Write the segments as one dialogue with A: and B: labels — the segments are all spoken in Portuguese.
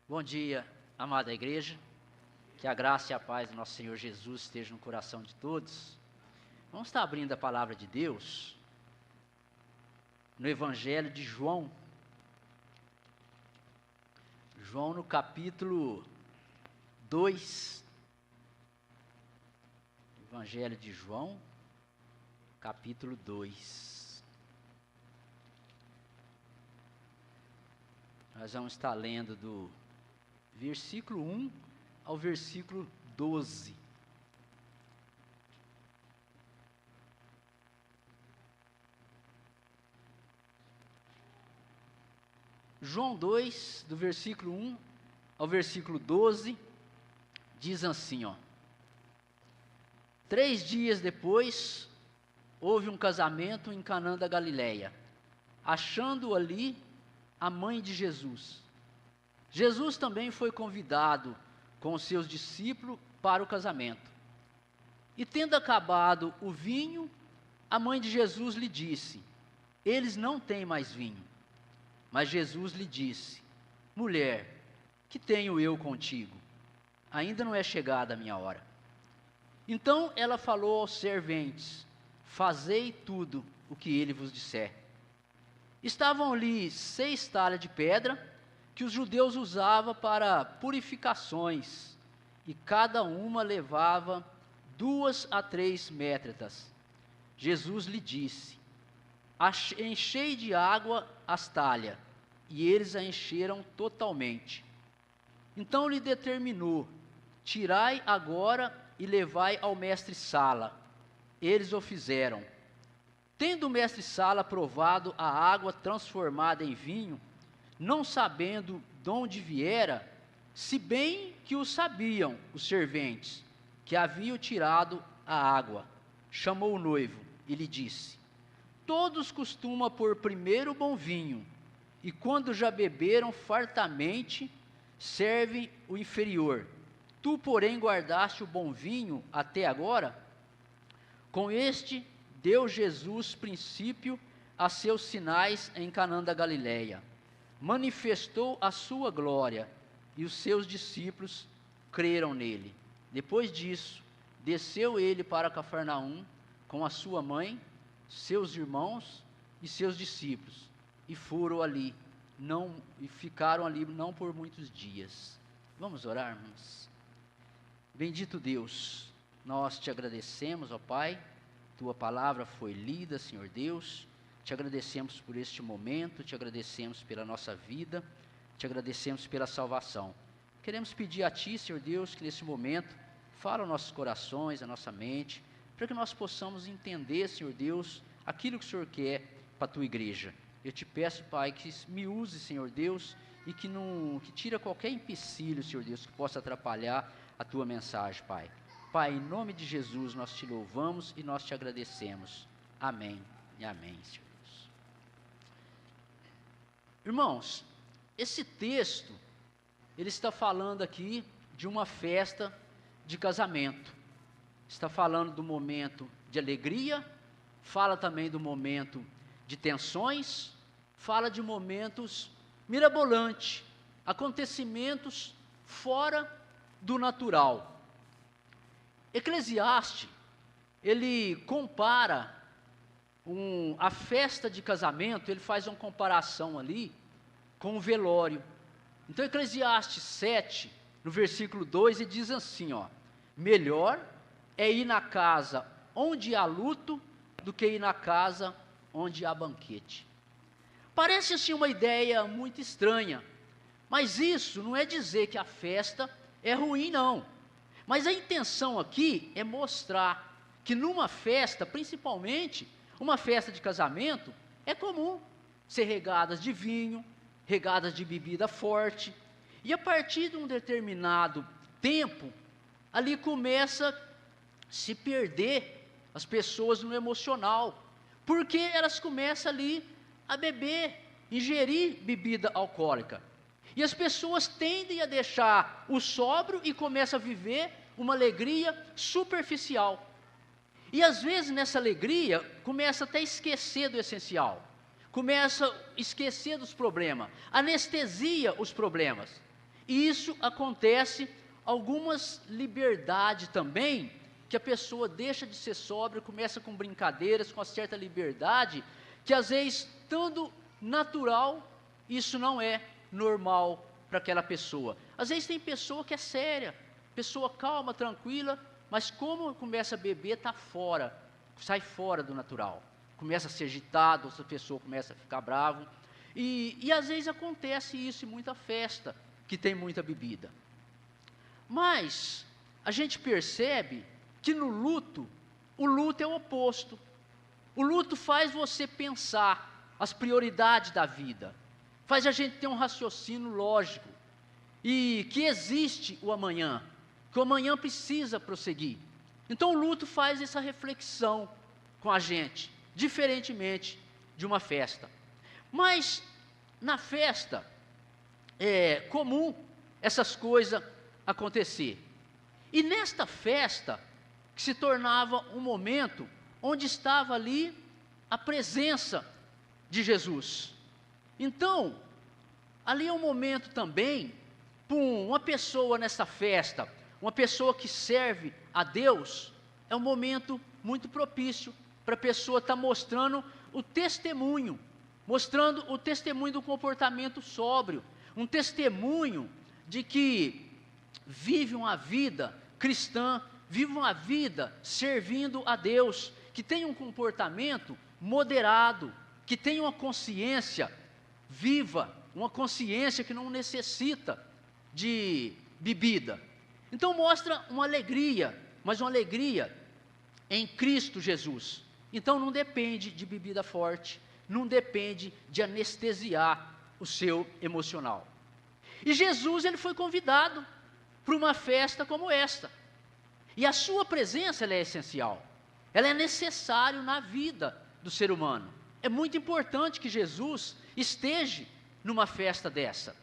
A: Bom dia, amada igreja, que a graça e a paz do nosso Senhor Jesus estejam no coração de todos. Vamos estar abrindo a palavra de Deus no Evangelho de João. João no capítulo 2. Evangelho de João, capítulo 2. Nós vamos estar lendo do versículo 1 ao versículo 12. João 2, do versículo 1 ao versículo 12, diz assim, 3 dias depois, houve um casamento em Canaã da Galileia, achando ali a mãe de Jesus. Jesus também foi convidado com os seus discípulos para o casamento. E tendo acabado o vinho, a mãe de Jesus lhe disse: eles não têm mais vinho. Mas Jesus lhe disse: mulher, que tenho eu contigo? Ainda não é chegada a minha hora. Então ela falou aos serventes: fazei tudo o que ele vos disser. Estavam ali 6 talhas de pedra, que os judeus usavam para purificações, e cada uma levava 2 a 3 métritas. Jesus lhe disse: enchei de água as talhas, e eles a encheram totalmente. Então lhe determinou: tirai agora e levai ao mestre-sala. Eles o fizeram. Tendo o mestre-sala provado a água transformada em vinho, não sabendo de onde viera, se bem que o sabiam os serventes, que haviam tirado a água, chamou o noivo e lhe disse: todos costumam pôr primeiro o bom vinho, e quando já beberam fartamente, servem o inferior. Tu, porém, guardaste o bom vinho até agora? Com este deu Jesus princípio a seus sinais em Canaã da Galileia. Manifestou a sua glória, e os seus discípulos creram nele. Depois disso, desceu ele para Cafarnaum com a sua mãe, seus irmãos e seus discípulos, e ficaram ali não por muitos dias. Vamos orar, irmãos? Bendito Deus, nós te agradecemos, ó Pai. Tua palavra foi lida, Senhor Deus. Te agradecemos por este momento, te agradecemos pela nossa vida, te agradecemos pela salvação. Queremos pedir a Ti, Senhor Deus, que nesse momento fala aos nossos corações, à nossa mente, para que nós possamos entender, Senhor Deus, aquilo que o Senhor quer para a Tua igreja. Eu te peço, Pai, que me use, Senhor Deus, e que tira qualquer empecilho, Senhor Deus, que possa atrapalhar a Tua mensagem, Pai. Pai, em nome de Jesus, nós te louvamos e nós te agradecemos. Amém e amém, Senhor. Irmãos, esse texto, ele está falando aqui de uma festa de casamento. Está falando do momento de alegria, fala também do momento de tensões, fala de momentos mirabolantes, acontecimentos fora do natural. Eclesiastes, ele compara a festa de casamento, ele faz uma comparação ali com o velório. Então Eclesiastes 7, no versículo 2, ele diz assim, melhor é ir na casa onde há luto, do que ir na casa onde há banquete. Parece assim uma ideia muito estranha, mas isso não é dizer que a festa é ruim, não. Mas a intenção aqui é mostrar que numa festa, principalmente uma festa de casamento, é comum ser regadas de vinho, regadas de bebida forte, e a partir de um determinado tempo, ali começa a se perder as pessoas no emocional, porque elas começam ali a beber, ingerir bebida alcoólica, e as pessoas tendem a deixar o sóbrio e começam a viver uma alegria superficial. E às vezes nessa alegria, começa até a esquecer do essencial, começa a esquecer dos problemas, anestesia os problemas. E isso acontece algumas liberdades também, que a pessoa deixa de ser sóbria, começa com brincadeiras, com uma certa liberdade, que às vezes, estando natural, isso não é normal para aquela pessoa. Às vezes tem pessoa que é séria, pessoa calma, tranquila, mas como começa a beber, está fora, sai fora do natural. Começa a ser agitado, essa pessoa começa a ficar bravo. E às vezes acontece isso em muita festa, que tem muita bebida. Mas a gente percebe que no luto, o luto é o oposto. O luto faz você pensar as prioridades da vida, faz a gente ter um raciocínio lógico, e que existe o amanhã, que o amanhã precisa prosseguir. Então o luto faz essa reflexão com a gente, diferentemente de uma festa. Mas na festa é comum essas coisas acontecer. E nesta festa, que se tornava um momento onde estava ali a presença de Jesus. Então, ali é um momento também, para uma pessoa nessa festa, uma pessoa que serve a Deus, é um momento muito propício para a pessoa estar mostrando o testemunho do comportamento sóbrio, um testemunho de que vive uma vida cristã, vive uma vida servindo a Deus, que tem um comportamento moderado, que tem uma consciência viva, uma consciência que não necessita de bebida. Então mostra uma alegria, mas uma alegria em Cristo Jesus. Então não depende de bebida forte, não depende de anestesiar o seu emocional. E Jesus, ele foi convidado para uma festa como esta. E a sua presença, ela é essencial. Ela é necessária na vida do ser humano. É muito importante que Jesus esteja numa festa dessa.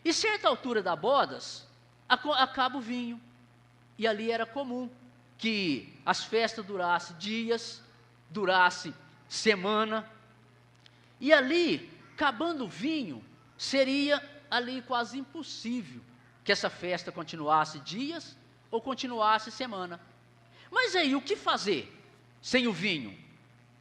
A: E certa altura da bodas, acaba o vinho. E ali era comum que as festas durassem dias, durassem semana. E ali, acabando o vinho, seria ali quase impossível que essa festa continuasse dias ou continuasse semana. Mas aí, o que fazer sem o vinho?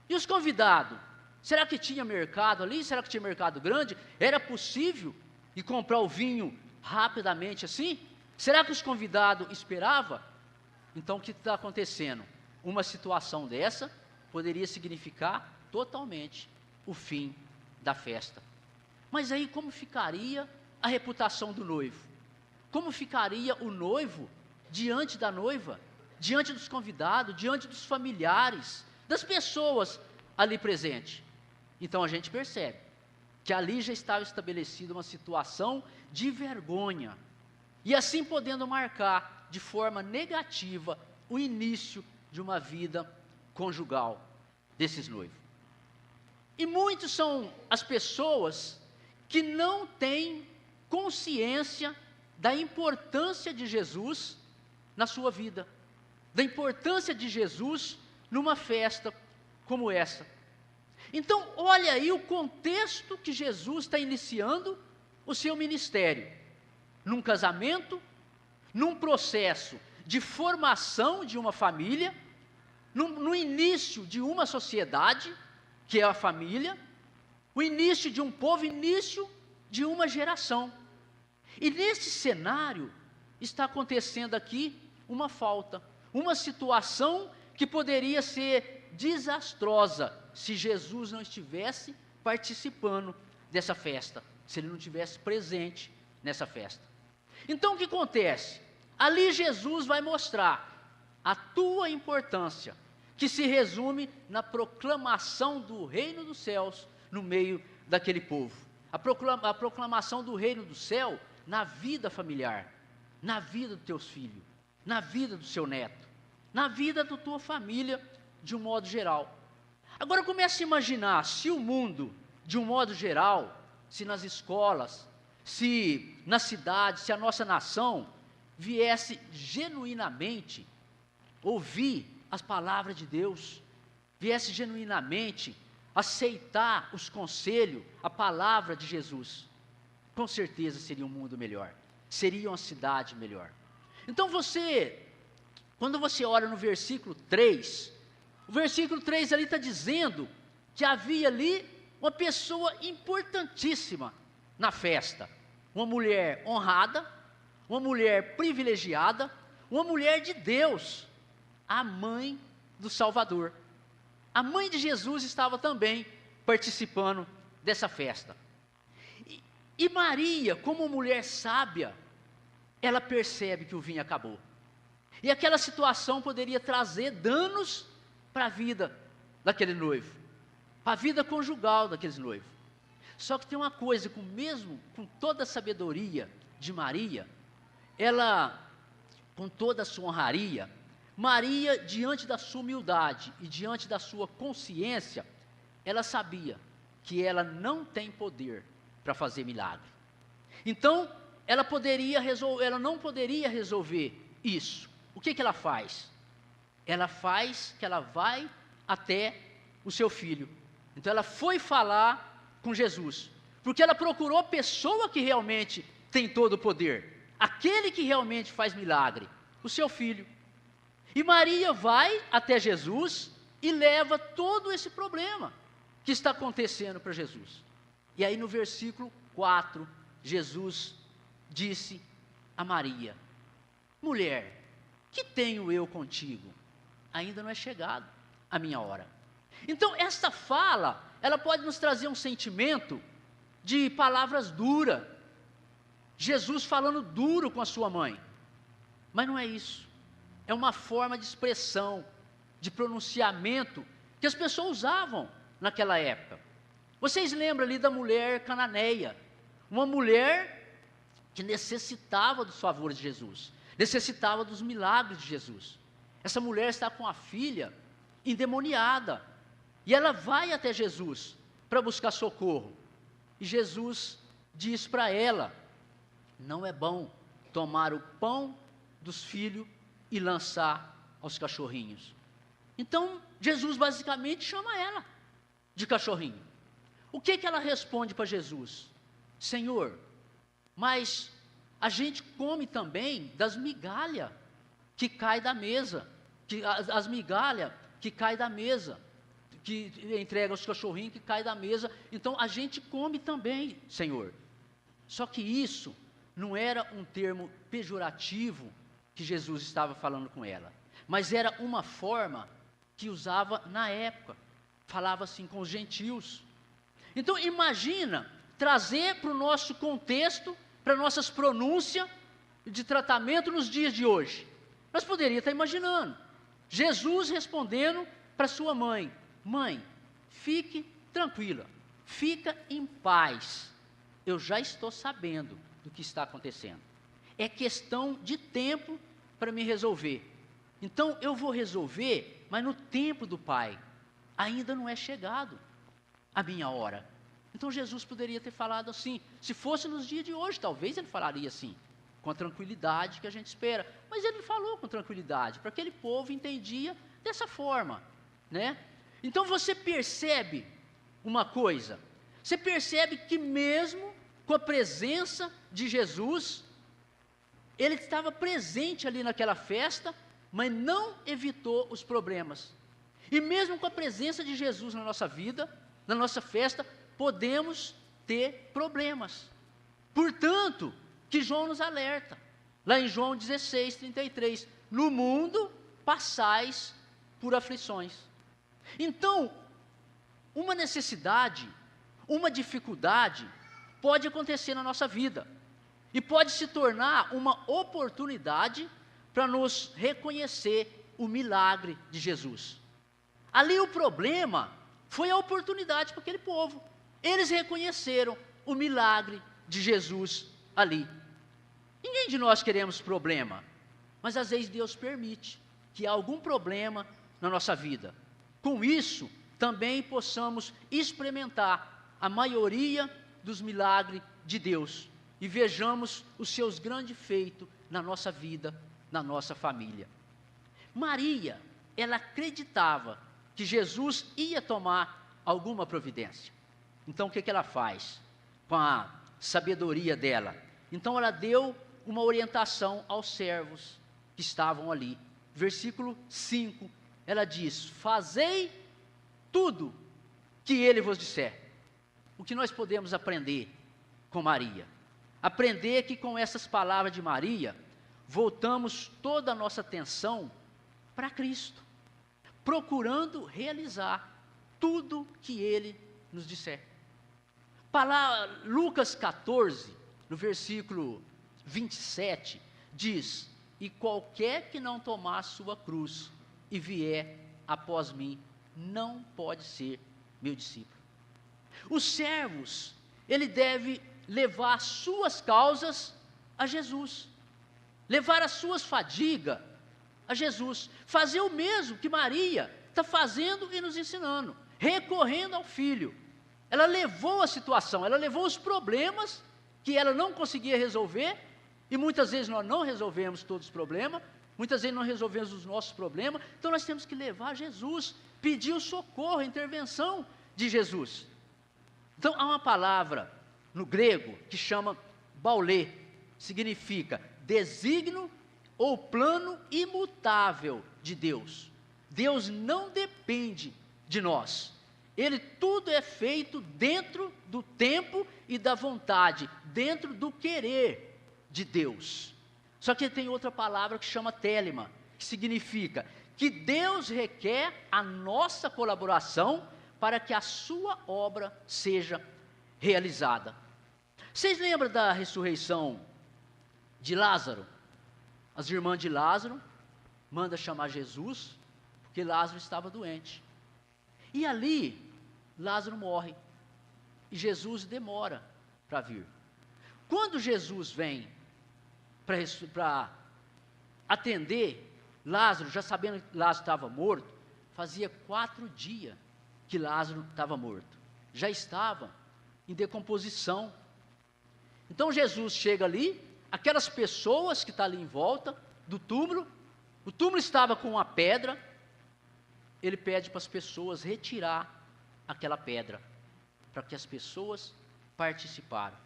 A: E os convidados? Será que tinha mercado ali? Será que tinha mercado grande? Era possível ir comprar o vinho rapidamente assim? Será que os convidados esperavam? Então, o que está acontecendo? Uma situação dessa poderia significar totalmente o fim da festa. Mas aí, como ficaria a reputação do noivo? Como ficaria o noivo diante da noiva, diante dos convidados, diante dos familiares, das pessoas ali presentes? Então a gente percebe que ali já estava estabelecida uma situação de vergonha, e assim podendo marcar de forma negativa o início de uma vida conjugal desses noivos. E muitos são as pessoas que não têm consciência da importância de Jesus na sua vida, da importância de Jesus numa festa como essa. Então, olha aí o contexto que Jesus está iniciando o seu ministério, num casamento, num processo de formação de uma família, no início de uma sociedade, que é a família, o início de um povo, início de uma geração. E nesse cenário está acontecendo aqui uma falta, uma situação que poderia ser desastrosa se Jesus não estivesse participando dessa festa, se ele não estivesse presente nessa festa. Então o que acontece? Ali Jesus vai mostrar a tua importância, que se resume na proclamação do reino dos céus no meio daquele povo. A proclamação do reino do céu na vida familiar, na vida dos teus filhos, na vida do seu neto, na vida da tua família, de um modo geral. Agora comece a imaginar, se o mundo, de um modo geral, se nas escolas, se na cidade, se a nossa nação viesse genuinamente ouvir as palavras de Deus, viesse genuinamente aceitar os conselhos, a palavra de Jesus, com certeza seria um mundo melhor. seria uma cidade melhor. Então quando você olha no versículo 3, o versículo 3 ali está dizendo que havia ali uma pessoa importantíssima na festa, uma mulher honrada, uma mulher privilegiada, uma mulher de Deus, a mãe do Salvador. A mãe de Jesus estava também participando dessa festa. E Maria, como mulher sábia, ela percebe que o vinho acabou. E aquela situação poderia trazer danos para a vida daquele noivo, para a vida conjugal daqueles noivos. Só que tem uma coisa, com toda a sabedoria de Maria, ela, com toda a sua honraria, Maria, diante da sua humildade e diante da sua consciência, ela sabia que ela não tem poder para fazer milagre. Então, ela não poderia resolver isso. O que ela faz? Ela faz que ela vai até o seu filho. Então, ela foi falar com Jesus, porque ela procurou a pessoa que realmente tem todo o poder, aquele que realmente faz milagre, o seu filho. E Maria vai até Jesus e leva todo esse problema que está acontecendo para Jesus. E aí no versículo 4, Jesus disse a Maria: mulher, que tenho eu contigo? Ainda não é chegado a minha hora. Então esta fala, ela pode nos trazer um sentimento de palavras duras, Jesus falando duro com a sua mãe, mas não é isso. É uma forma de expressão, de pronunciamento que as pessoas usavam naquela época. Vocês lembram ali da mulher cananeia, uma mulher que necessitava dos favores de Jesus, necessitava dos milagres de Jesus. Essa mulher está com a filha endemoniada, e ela vai até Jesus para buscar socorro, e Jesus diz para ela: não é bom tomar o pão dos filhos e lançar aos cachorrinhos. Então, Jesus basicamente chama ela de cachorrinho. O que ela responde para Jesus? Senhor, mas a gente come também das migalhas que cai da mesa, as migalhas que cai da mesa, que entrega aos cachorrinhos, que cai da mesa, então a gente come também, Senhor. Só que isso não era um termo pejorativo que Jesus estava falando com ela, mas era uma forma que usava na época, falava assim com os gentios. Então imagina, trazer para o nosso contexto, para nossas pronúncias de tratamento nos dias de hoje. Nós poderíamos estar imaginando, Jesus respondendo para sua mãe: mãe, fique tranquila, fica em paz, eu já estou sabendo do que está acontecendo. É questão de tempo para me resolver. Então eu vou resolver, mas no tempo do Pai. Ainda não é chegado a minha hora. Então Jesus poderia ter falado assim. Se fosse nos dias de hoje, talvez ele falaria assim, com a tranquilidade que a gente espera. Mas ele falou com tranquilidade, para aquele povo entendia dessa forma, né? Então você percebe uma coisa. Você percebe que mesmo com a presença de Jesus, ele estava presente ali naquela festa, mas não evitou os problemas. E mesmo com a presença de Jesus na nossa vida, na nossa festa, podemos ter problemas. Portanto, que João nos alerta, lá em João 16:33, no mundo passais por aflições. Então, uma necessidade, uma dificuldade, pode acontecer na nossa vida, e pode se tornar uma oportunidade para nos reconhecer o milagre de Jesus. Ali o problema foi a oportunidade para aquele povo. Eles reconheceram o milagre de Jesus ali. Ninguém de nós queremos problema, mas às vezes Deus permite que há algum problema na nossa vida. Com isso, também possamos experimentar a maioria dos milagres de Deus e vejamos os seus grandes feitos na nossa vida, na nossa família. Maria, ela acreditava que Jesus ia tomar alguma providência. Então o que ela faz? Com a sabedoria dela. Então ela deu uma orientação aos servos que estavam ali. Versículo 5, ela diz: fazei tudo que ele vos disser. O que nós podemos aprender com Maria? Aprender que com essas palavras de Maria, voltamos toda a nossa atenção para Cristo, procurando realizar tudo que ele nos disser. Lucas 14, no versículo 27, diz: e qualquer que não tomar sua cruz e vier após mim, não pode ser meu discípulo. Os servos, ele deve levar as suas causas a Jesus, levar as suas fadigas a Jesus, fazer o mesmo que Maria está fazendo e nos ensinando, recorrendo ao Filho. Ela levou a situação, ela levou os problemas que ela não conseguia resolver, e muitas vezes nós não resolvemos todos os problemas, muitas vezes não resolvemos os nossos problemas, então nós temos que levar a Jesus, pedir o socorro, a intervenção de Jesus. Então há uma palavra no grego que chama baulê, significa desígnio ou plano imutável de Deus. Deus não depende de nós, tudo é feito dentro do tempo e da vontade, dentro do querer de Deus. Só que tem outra palavra que chama telema, que significa que Deus requer a nossa colaboração para que a sua obra seja realizada. Vocês lembram da ressurreição de Lázaro? As irmãs de Lázaro mandam chamar Jesus, porque Lázaro estava doente. E ali, Lázaro morre, e Jesus demora para vir. Quando Jesus vem para atender Lázaro, já sabendo que Lázaro estava morto, fazia 4 dias que Lázaro estava morto, já estava em decomposição. Então Jesus chega ali, aquelas pessoas que estão ali em volta do túmulo, o túmulo estava com uma pedra, ele pede para as pessoas retirar aquela pedra, para que as pessoas participaram.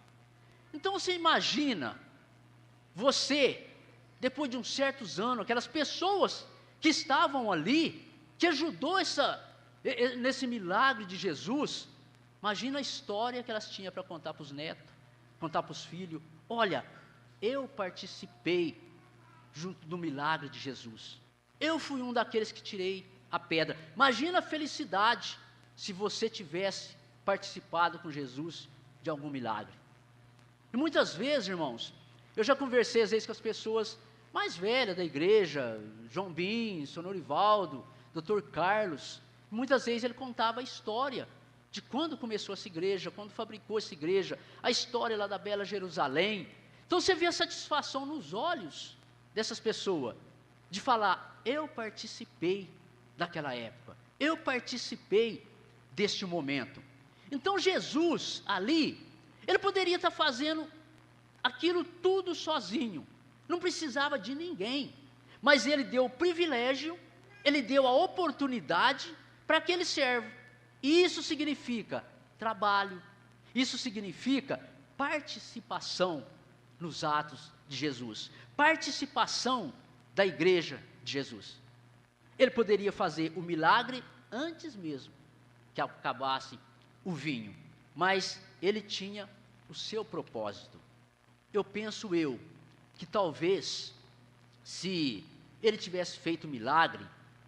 A: Então você imagina, você, depois de uns certos anos, aquelas pessoas que estavam ali, que ajudou nesse milagre de Jesus, imagina a história que elas tinham para contar para os netos, contar para os filhos: olha, eu participei junto do milagre de Jesus, eu fui um daqueles que tirei a pedra. Imagina a felicidade se você tivesse participado com Jesus de algum milagre. E muitas vezes, irmãos, eu já conversei às vezes com as pessoas mais velhas da igreja, João Bim, Sr. Norivaldo, Dr. Carlos, muitas vezes ele contava a história de quando começou essa igreja, quando fabricou essa igreja, a história lá da Bela Jerusalém. Então você vê a satisfação nos olhos dessas pessoas, de falar: eu participei daquela época, eu participei deste momento. Então Jesus ali, ele poderia estar fazendo aquilo tudo sozinho, não precisava de ninguém, mas ele deu o privilégio, ele deu a oportunidade para aquele servo. E isso significa trabalho, isso significa participação nos atos de Jesus, participação da igreja de Jesus. Ele poderia fazer o milagre antes mesmo que acabasse o vinho, mas ele tinha o seu propósito. Eu penso que talvez, se ele tivesse feito o milagre,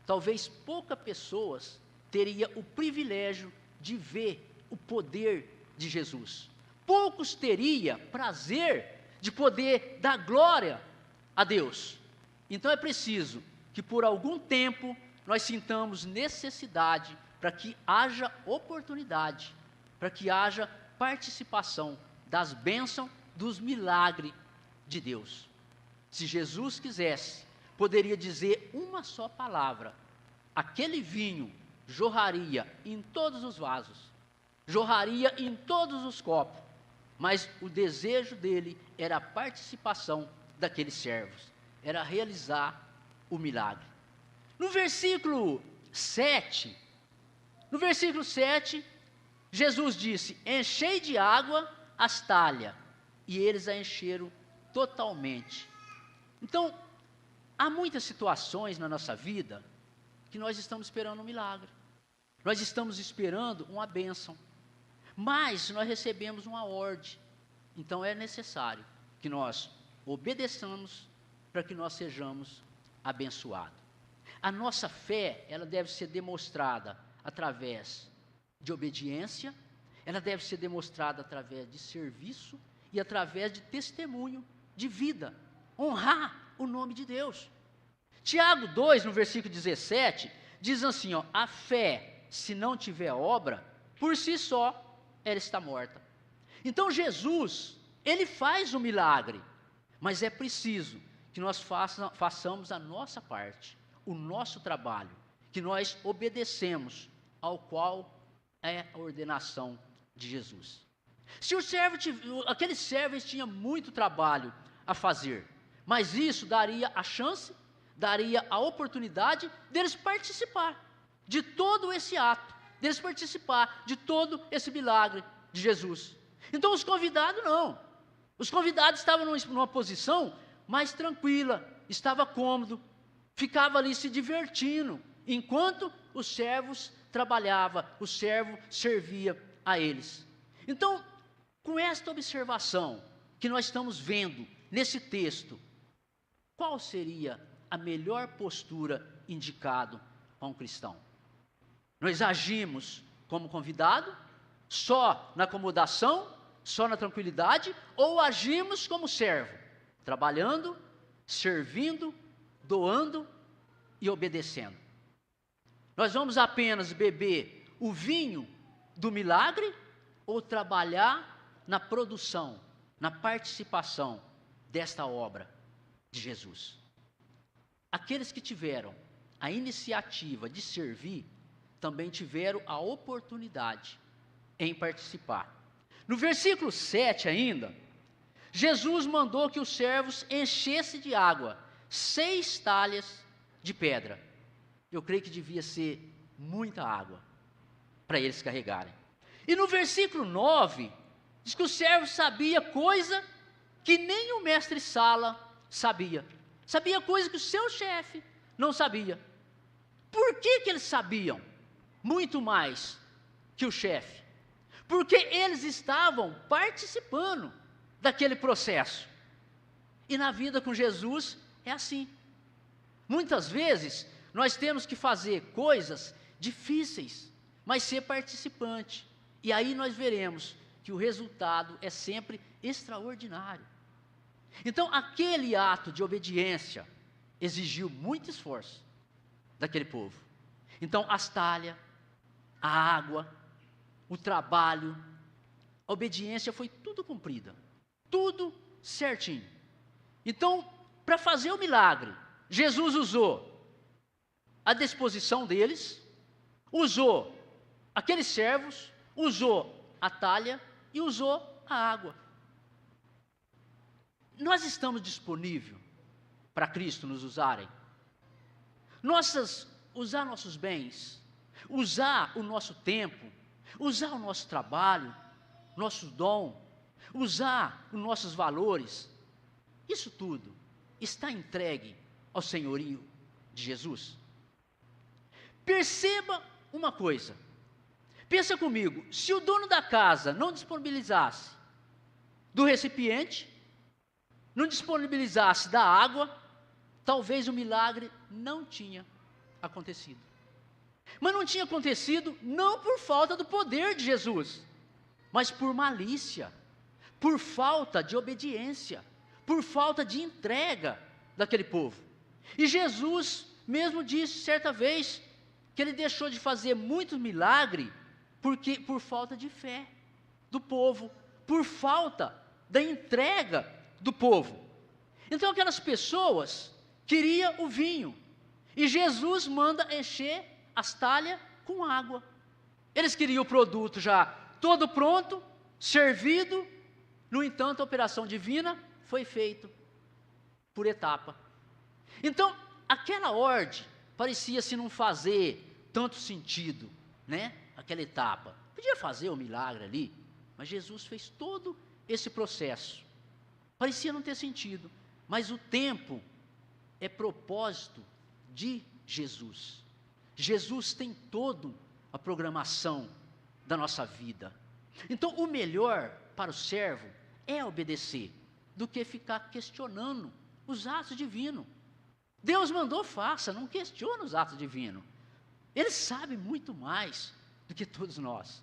A: talvez poucas pessoas teriam o privilégio de ver o poder de Jesus. Poucos teriam prazer de poder dar glória a Deus. Então é preciso que por algum tempo nós sintamos necessidade para que haja oportunidade, para que haja participação das bênçãos, dos milagres de Deus. Se Jesus quisesse, poderia dizer uma só palavra, aquele vinho jorraria em todos os vasos, jorraria em todos os copos, mas o desejo dele era a participação daqueles servos, era realizar o milagre. No versículo 7, Jesus disse: enchei de água as talhas, e eles a encheram totalmente. Então, há muitas situações na nossa vida que nós estamos esperando um milagre. Nós estamos esperando uma bênção. Mas nós recebemos uma ordem. Então é necessário que nós obedeçamos para que nós sejamos abençoados. A nossa fé, ela deve ser demonstrada através de obediência, ela deve ser demonstrada através de serviço e através de testemunho de vida. Honrar o nome de Deus. Tiago 2, no versículo 17, diz assim, ó, a fé, se não tiver obra, por si só, ela está morta. Então Jesus, ele faz o milagre, mas é preciso que nós façamos a nossa parte, o nosso trabalho, que nós obedecemos ao qual é a ordenação de Jesus. Se o servo, aquele servo tinha muito trabalho a fazer, mas isso daria a chance, daria a oportunidade deles participar de todo esse ato, deles participar de todo esse milagre de Jesus. Então os convidados não. Os convidados estavam numa posição mais tranquila, estava cômodo, ficava ali se divertindo, enquanto os servos trabalhavam, o servo servia a eles. Então, com esta observação que nós estamos vendo nesse texto, qual seria a melhor postura indicada a um cristão? Nós agimos como convidado, só na acomodação, só na tranquilidade, ou agimos como servo, trabalhando, servindo, doando e obedecendo? Nós vamos apenas beber o vinho do milagre ou trabalhar na produção, na participação desta obra de Jesus? Aqueles que tiveram a iniciativa de servir, também tiveram a oportunidade em participar. No versículo 7 ainda, Jesus mandou que os servos enchessem de água 6 talhas de pedra. Eu creio que devia ser muita água para eles carregarem. E no versículo 9, diz que o servo sabia coisa que nem o mestre-sala sabia. Sabia coisa que o seu chefe não sabia. Por que eles sabiam muito mais que o chefe? Porque eles estavam participando daquele processo. E na vida com Jesus é assim. Muitas vezes nós temos que fazer coisas difíceis, mas ser participante. E aí nós veremos que o resultado é sempre extraordinário. Então, aquele ato de obediência exigiu muito esforço daquele povo. Então, as talhas, a água, o trabalho, a obediência foi tudo cumprida, tudo certinho. Então, para fazer o milagre, Jesus usou a disposição deles, usou aqueles servos, usou a talha e usou a água. Nós estamos disponíveis para Cristo nos usarem? Usar nossos bens, usar o nosso tempo, usar o nosso trabalho, nosso dom, usar os nossos valores, isso tudo está entregue ao senhorio de Jesus? Perceba uma coisa, pensa comigo, se o dono da casa não disponibilizasse do recipiente, não disponibilizasse da água, talvez o milagre não tinha acontecido. Mas não tinha acontecido não por falta do poder de Jesus, mas por malícia, por falta de obediência, por falta de entrega daquele povo. E Jesus mesmo disse certa vez que ele deixou de fazer muito milagre por falta de fé do povo, por falta da entrega do povo. Então aquelas pessoas queriam o vinho, e Jesus manda encher as talhas com água. Eles queriam o produto já todo pronto, servido. No entanto, a operação divina foi feita por etapa. Então, aquela ordem parecia-se não fazer tanto sentido, né? Aquela etapa. Podia fazer o milagre ali, mas Jesus fez todo esse processo Parecia não ter sentido, mas o tempo é propósito de Jesus. Jesus tem toda a programação da nossa vida. Então, o melhor para o servo é obedecer, do que ficar questionando os atos divinos. Deus mandou, faça, não questiona os atos divinos. Ele sabe muito mais do que todos nós.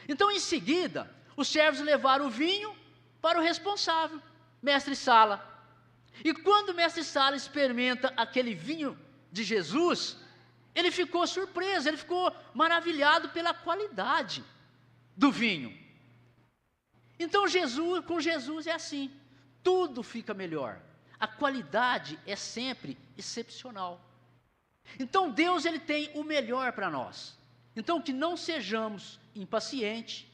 A: Então, em seguida, os servos levaram o vinho para o responsável, mestre Sala. E quando o mestre Sala experimenta aquele vinho de Jesus, ele ficou surpreso, ele ficou maravilhado pela qualidade do vinho. Então, com Jesus é assim, tudo fica melhor. A qualidade é sempre excepcional. Então, Deus ele tem o melhor para nós. Então, que não sejamos impacientes,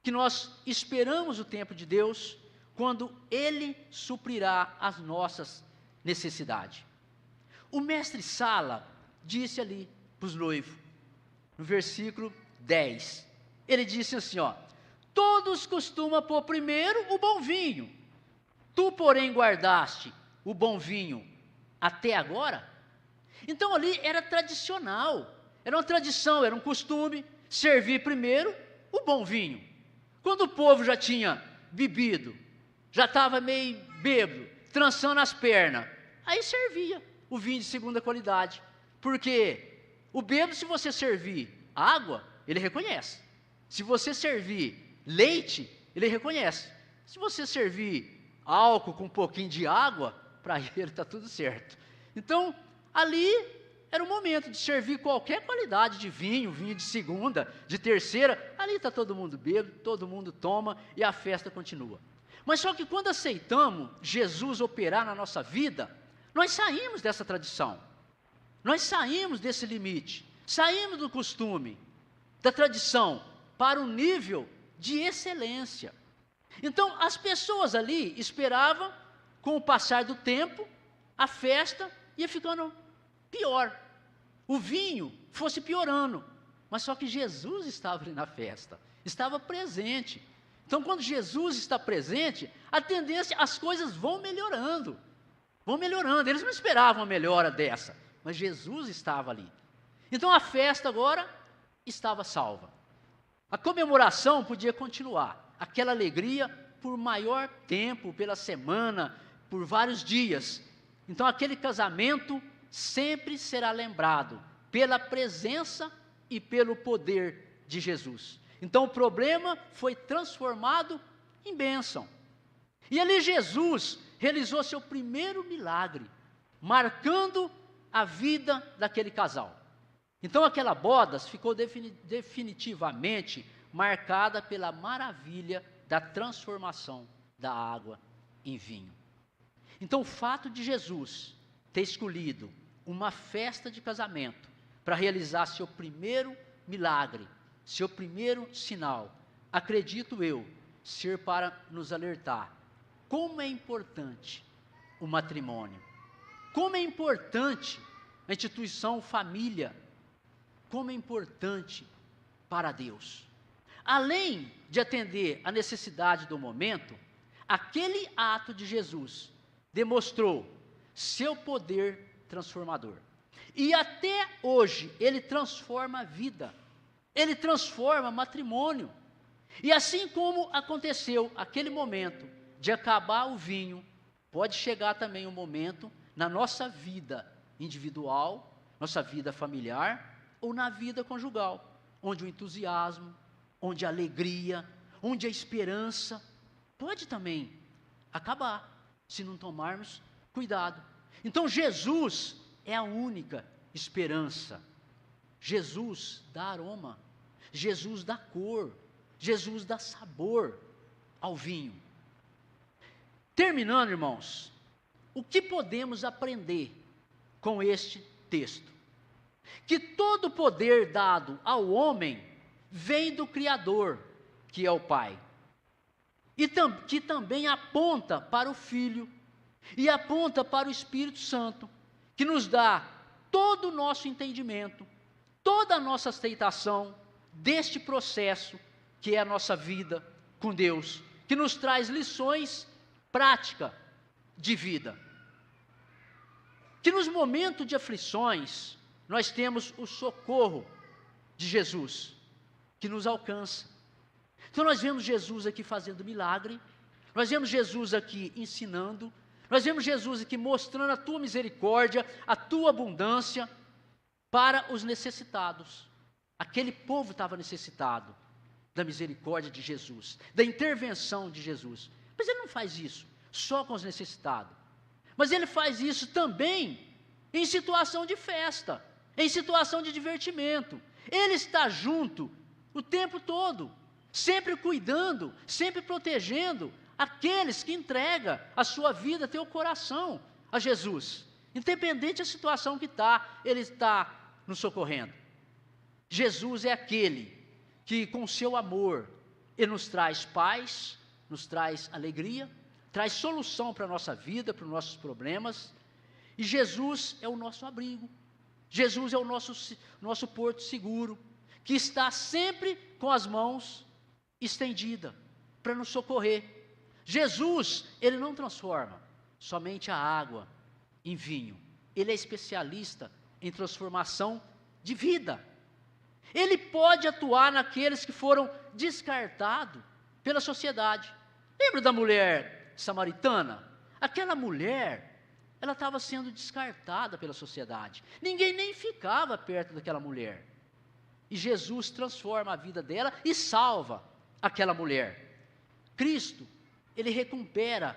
A: que nós esperamos o tempo de Deus, quando Ele suprirá as nossas necessidades. O mestre Sala disse ali para os noivos, no versículo 10, ele disse assim, todos costumam pôr primeiro o bom vinho, tu porém guardaste o bom vinho até agora? Então ali era tradicional, era uma tradição, era um costume, servir primeiro o bom vinho. Quando o povo já tinha bebido, já estava meio bêbado, trançando as pernas, aí servia o vinho de segunda qualidade, porque o bêbado, se você servir água, ele reconhece. Se você servir leite, ele reconhece. Se você servir álcool com um pouquinho de água, para ele está tudo certo. Então, ali era o momento de servir qualquer qualidade de vinho, vinho de segunda, de terceira, ali está todo mundo bêbado, todo mundo toma e a festa continua. Mas só que quando aceitamos Jesus operar na nossa vida, nós saímos dessa tradição, nós saímos desse limite, saímos do costume, da tradição, para um nível de excelência. Então, as pessoas ali esperavam, com o passar do tempo, a festa ia ficando pior, o vinho fosse piorando, mas só que Jesus estava ali na festa, estava presente. Então, quando Jesus está presente, a tendência, as coisas vão melhorando, eles não esperavam uma melhora dessa, mas Jesus estava ali. Então, a festa agora estava salva, a comemoração podia continuar, aquela alegria por maior tempo, pela semana, por vários dias. Então, aquele casamento sempre será lembrado pela presença e pelo poder de Jesus. Então, o problema foi transformado em bênção. E ali Jesus realizou seu primeiro milagre, marcando a vida daquele casal. Então, aquela boda ficou definitivamente marcada pela maravilha da transformação da água em vinho. Então, o fato de Jesus ter escolhido uma festa de casamento para realizar seu primeiro milagre, seu primeiro sinal, acredito eu, ser para nos alertar como é importante o matrimônio, como é importante a instituição família, como é importante para Deus. Além de atender a necessidade do momento, aquele ato de Jesus demonstrou seu poder transformador. E até hoje, ele transforma a vida, ele transforma matrimônio. E assim como aconteceu aquele momento de acabar o vinho, pode chegar também um momento na nossa vida individual, nossa vida familiar, ou na vida conjugal, onde o entusiasmo, onde a alegria, onde a esperança, pode também acabar, se não tomarmos cuidado. Então, Jesus é a única esperança. Jesus dá aroma, Jesus dá cor, Jesus dá sabor ao vinho. Terminando, irmãos, o que podemos aprender com este texto? Que todo poder dado ao homem vem do Criador, que é o Pai, e que também aponta para o Filho, e aponta para o Espírito Santo, que nos dá todo o nosso entendimento, toda a nossa aceitação deste processo, que é a nossa vida com Deus, que nos traz lições prática de vida. Que nos momentos de aflições, nós temos o socorro de Jesus, que nos alcança. Então nós vemos Jesus aqui fazendo milagre, nós vemos Jesus aqui ensinando, nós vemos Jesus aqui mostrando a tua misericórdia, a tua abundância para os necessitados. Aquele povo estava necessitado da misericórdia de Jesus, da intervenção de Jesus. Mas ele não faz isso só com os necessitados, mas ele faz isso também em situação de festa, em situação de divertimento. Ele está junto o tempo todo, sempre cuidando, sempre protegendo aqueles que entregam a sua vida, teu coração a Jesus. Independente da situação que está, ele está nos socorrendo. Jesus é aquele que com seu amor, ele nos traz paz, nos traz alegria, traz solução para a nossa vida, para os nossos problemas. E Jesus é o nosso abrigo, Jesus é o nosso porto seguro, que está sempre com as mãos estendidas para nos socorrer. Jesus, ele não transforma somente a água em vinho, ele é especialista em transformação de vida. Ele pode atuar naqueles que foram descartados pela sociedade. Lembra da mulher samaritana? Aquela mulher, ela estava sendo descartada pela sociedade. Ninguém nem ficava perto daquela mulher. E Jesus transforma a vida dela e salva aquela mulher. Cristo, ele recupera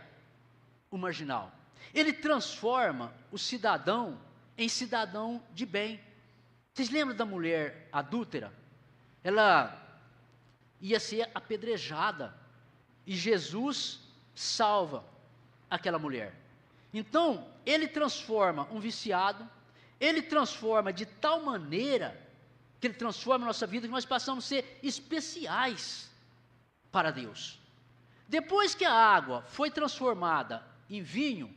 A: o marginal. Ele transforma o cidadão em cidadão de bem. Vocês lembram da mulher adúltera? Ela ia ser apedrejada e Jesus salva aquela mulher. Então, ele transforma um viciado, ele transforma de tal maneira que ele transforma a nossa vida que nós passamos a ser especiais para Deus. Depois que a água foi transformada em vinho,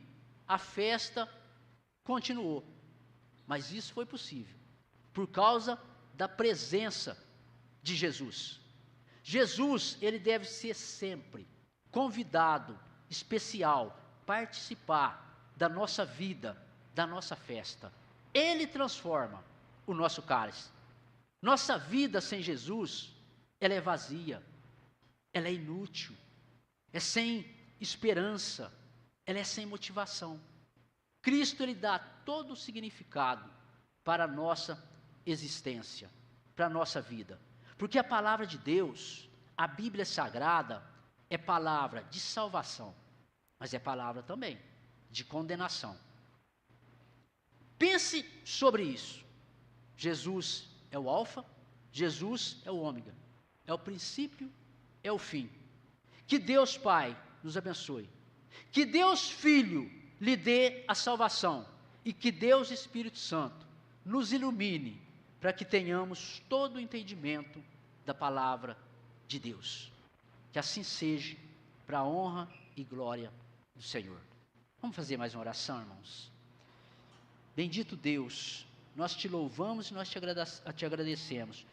A: a festa continuou. Mas isso foi possível por causa da presença de Jesus. Jesus, ele deve ser sempre convidado, especial, participar da nossa vida, da nossa festa. Ele transforma o nosso cálice. Nossa vida sem Jesus, ela é vazia, ela é inútil, é sem esperança, ela é sem motivação. Cristo, ele dá todo o significado para a nossa existência, para a nossa vida. Porque a palavra de Deus, a Bíblia Sagrada, é palavra de salvação, mas é palavra também de condenação. Pense sobre isso. Jesus é o alfa, Jesus é o ômega, é o princípio, é o fim. Que Deus Pai nos abençoe, que Deus Filho lhe dê a salvação, e que Deus Espírito Santo nos ilumine, para que tenhamos todo o entendimento da palavra de Deus. Que assim seja, para a honra e glória do Senhor. Vamos fazer mais uma oração, irmãos? Bendito Deus, nós te louvamos e nós te agradecemos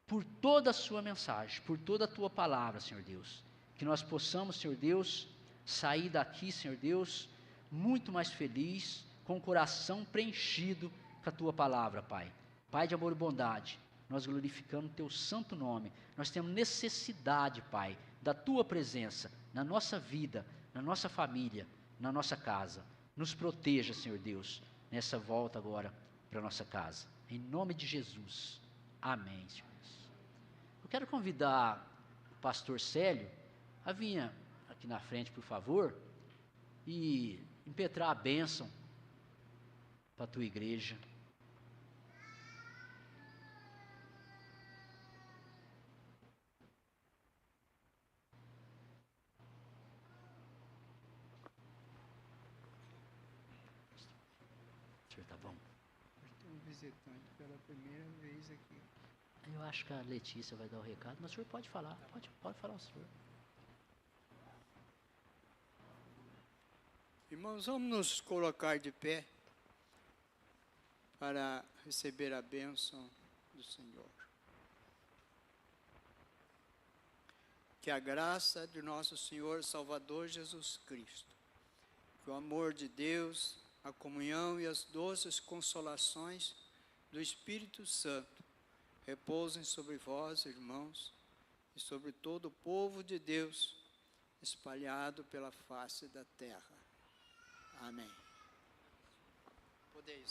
A: por toda a sua mensagem, por toda a tua palavra, Senhor Deus. Que nós possamos, Senhor Deus, sair daqui, Senhor Deus, muito mais feliz, com o coração preenchido com a tua palavra, Pai. Pai de amor e bondade, nós glorificamos o teu santo nome. Nós temos necessidade, Pai, da tua presença na nossa vida, na nossa família, na nossa casa. Nos proteja, Senhor Deus, nessa volta agora para a nossa casa. Em nome de Jesus. Amém, Senhor. Eu quero convidar o pastor Célio a vir aqui na frente, por favor, e impetrar a bênção para a tua igreja. O senhor tá bom?
B: Tem um visitante pela primeira vez aqui.
A: Eu acho que a Letícia vai dar o recado, mas o senhor pode falar, pode falar o senhor.
B: Irmãos, vamos nos colocar de pé para receber a bênção do Senhor. Que a graça de nosso Senhor Salvador Jesus Cristo, que o amor de Deus, a comunhão e as doces consolações do Espírito Santo repousem sobre vós, irmãos, e sobre todo o povo de Deus espalhado pela face da terra. Amém. Podeis